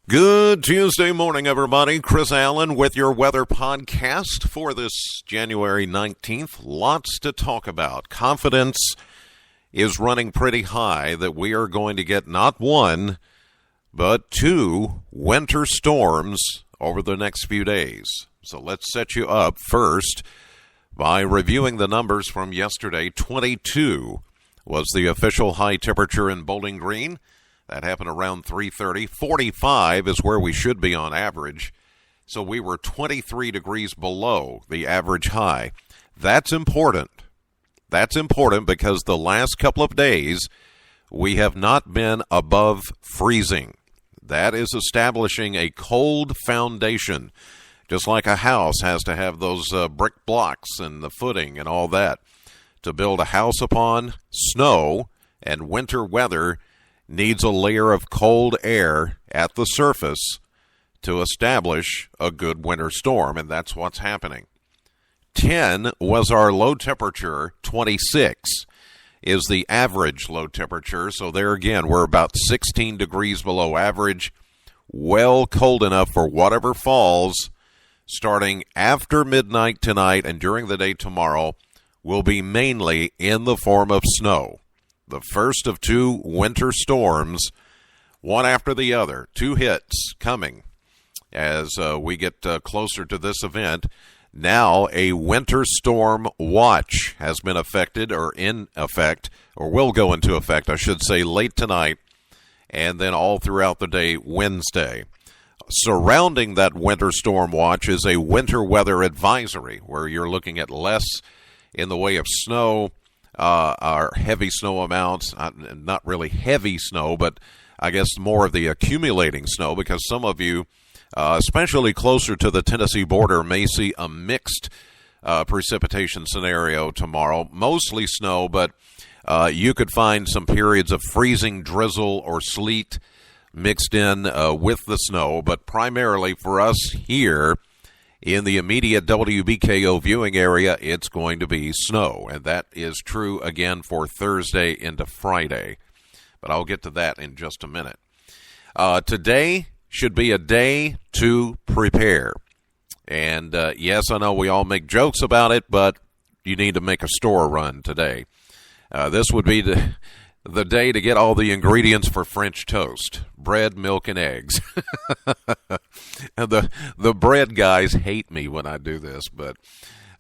Good Tuesday morning, everybody. Chris Allen with your weather podcast for this January 19th. Lots to talk about. Confidence is running pretty high that we are going to get not one, but two winter storms over the next few days. So let's set you up first by reviewing the numbers from yesterday. 22 was the official high temperature in Bowling Green. That happened around 3:30. 45 is where we should be on average. So we were 23 degrees below the average high. That's important. That's important because the last couple of days we have not been above freezing. That is establishing a cold foundation, just like a house has to have those brick blocks and the footing and all that. To build a house upon snow and winter weather needs a layer of cold air at the surface to establish a good winter storm, and that's what's happening. 10 was our low temperature. 26 is the average low temperature. So there again, we're about 16 degrees below average, well cold enough for whatever falls starting after midnight tonight and during the day tomorrow will be mainly in the form of snow. The first of two winter storms, one after the other, two hits coming as we get closer to this event. Now a winter storm watch has been affected or in effect, or will go into effect, I should say, late tonight and then all throughout the day Wednesday. Surrounding that winter storm watch is a winter weather advisory where you're looking at less in the way of snow, our heavy snow amounts, not really heavy snow, but I guess more of the accumulating snow, because some of you, especially closer to the Tennessee border, may see a mixed precipitation scenario tomorrow. Mostly snow, but you could find some periods of freezing drizzle or sleet mixed in with the snow, but primarily for us here in the immediate WBKO viewing area, it's going to be snow, and that is true again for Thursday into Friday. But I'll get to that in just a minute. Today should be a day to prepare. And yes, I know we all make jokes about it, but you need to make a store run today. This would be the day to get all the ingredients for French toast: bread, milk, and eggs. And the bread guys hate me when I do this, but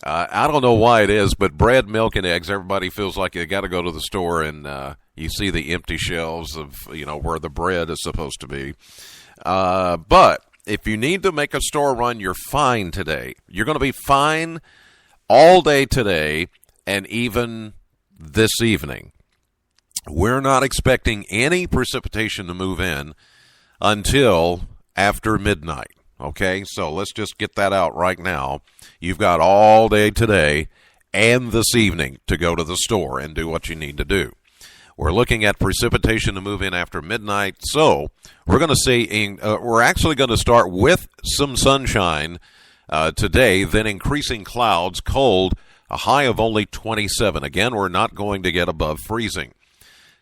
I don't know why it is, but bread, milk, and eggs, everybody feels like you got to go to the store and you see the empty shelves of, where the bread is supposed to be. But if you need to make a store run, you're fine today. You're going to be fine all day today and even this evening. We're not expecting any precipitation to move in until after midnight, okay? So let's just get that out right now. You've got all day today and this evening to go to the store and do what you need to do. We're looking at precipitation to move in after midnight, so we're going to see we're actually going to start with some sunshine today, then increasing clouds, cold, a high of only 27. Again, we're not going to get above freezing.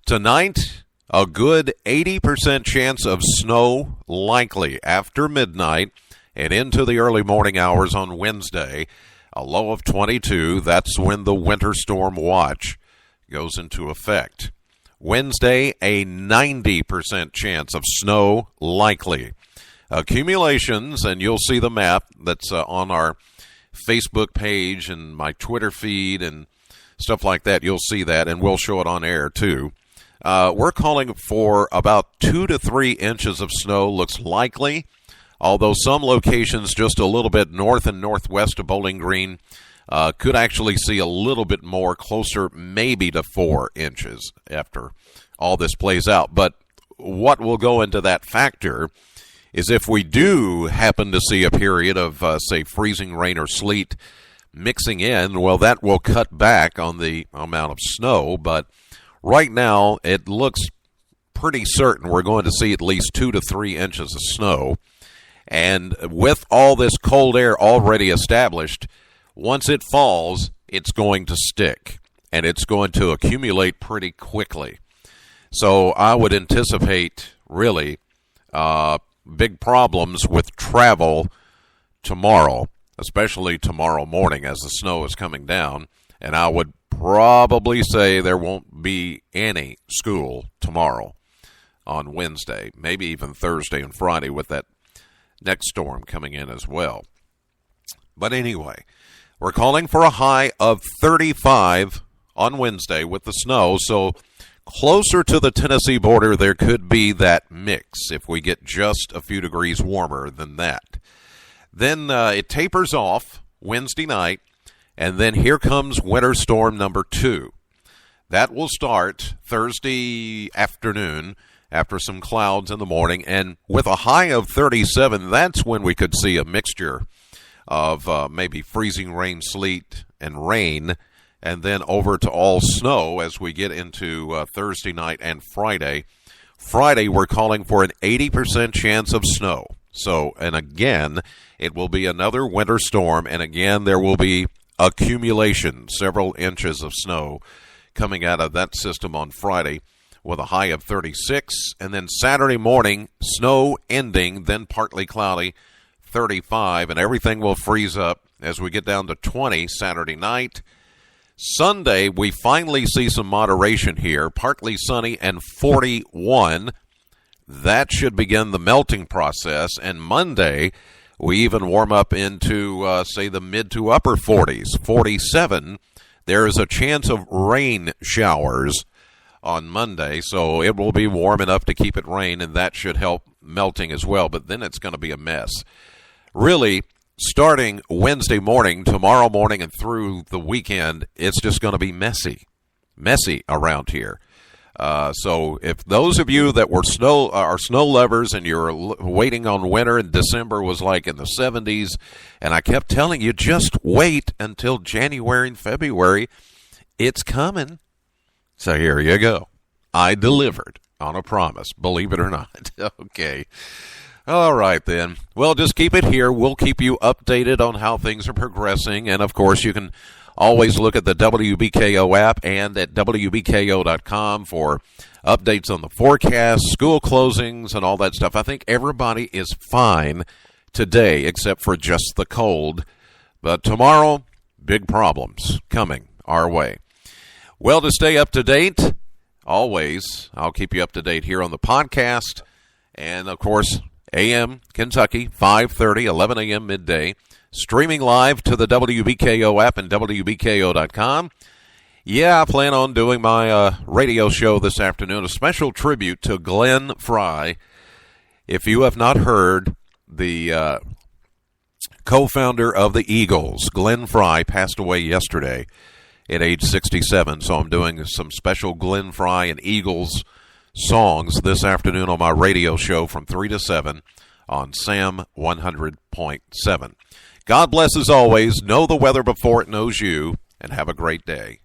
Tonight, a good 80% chance of snow likely after midnight and into the early morning hours on Wednesday. A low of 22. That's when the winter storm watch goes into effect. Wednesday, a 90% chance of snow likely. Accumulations, and you'll see the map that's on our Facebook page and my Twitter feed and stuff like that. You'll see that, and we'll show it on air too. We're calling for about 2 to 3 inches of snow looks likely, although some locations just a little bit north and northwest of Bowling Green could actually see a little bit more, closer maybe to 4 inches after all this plays out. But what will go into that factor is if we do happen to see a period of, say, freezing rain or sleet mixing in, well, that will cut back on the amount of snow, but right now, it looks pretty certain we're going to see at least 2 to 3 inches of snow. And with all this cold air already established, once it falls, it's going to stick. And it's going to accumulate pretty quickly. So I would anticipate, really, big problems with travel tomorrow, especially tomorrow morning as the snow is coming down. And I would probably say there won't be any school tomorrow on Wednesday, maybe even Thursday and Friday with that next storm coming in as well. But anyway, we're calling for a high of 35 on Wednesday with the snow, so closer to the Tennessee border, there could be that mix if we get just a few degrees warmer than that. Then it tapers off Wednesday night, and then here comes winter storm number 2. That will start Thursday afternoon after some clouds in the morning, and with a high of 37, that's when we could see a mixture of maybe freezing rain, sleet, and rain, and then over to all snow as we get into Thursday night and Friday. Friday, we're calling for an 80% chance of snow. So, and again, it will be another winter storm, and again, there will be accumulation, several inches of snow coming out of that system on Friday with a high of 36, and then Saturday morning, snow ending, then partly cloudy, 35, and everything will freeze up as we get down to 20 Saturday night. Sunday, we finally see some moderation here, partly sunny and 41. That should begin the melting process, and Monday, we even warm up into, say, the mid to upper 40s, 47. There is a chance of rain showers on Monday, so it will be warm enough to keep it rain, and that should help melting as well, but then it's going to be a mess. Really, starting Wednesday morning, tomorrow morning, and through the weekend, it's just going to be messy around here. So if those of you that were are snow lovers and you're waiting on winter, and December was like in the 70s, and I kept telling you, just wait until January and February, it's coming. So here you go. I delivered on a promise, believe it or not. Okay. All right, then. Well, just keep it here. We'll keep you updated on how things are progressing. And, of course, you can always look at the WBKO app and at WBKO.com for updates on the forecast, school closings, and all that stuff. I think everybody is fine today except for just the cold. But tomorrow, big problems coming our way. Well, to stay up to date, always, I'll keep you up to date here on the podcast. And, of course, AM Kentucky, 5:30, 11 a.m. midday. Streaming live to the WBKO app and WBKO.com. Yeah, I plan on doing my radio show this afternoon, a special tribute to Glenn Frey. If you have not heard, the co-founder of the Eagles, Glenn Frey, passed away yesterday at age 67, so I'm doing some special Glenn Frey and Eagles songs this afternoon on my radio show from 3 to 7 on SAM 100.7. God bless as always. Know the weather before it knows you, and have a great day.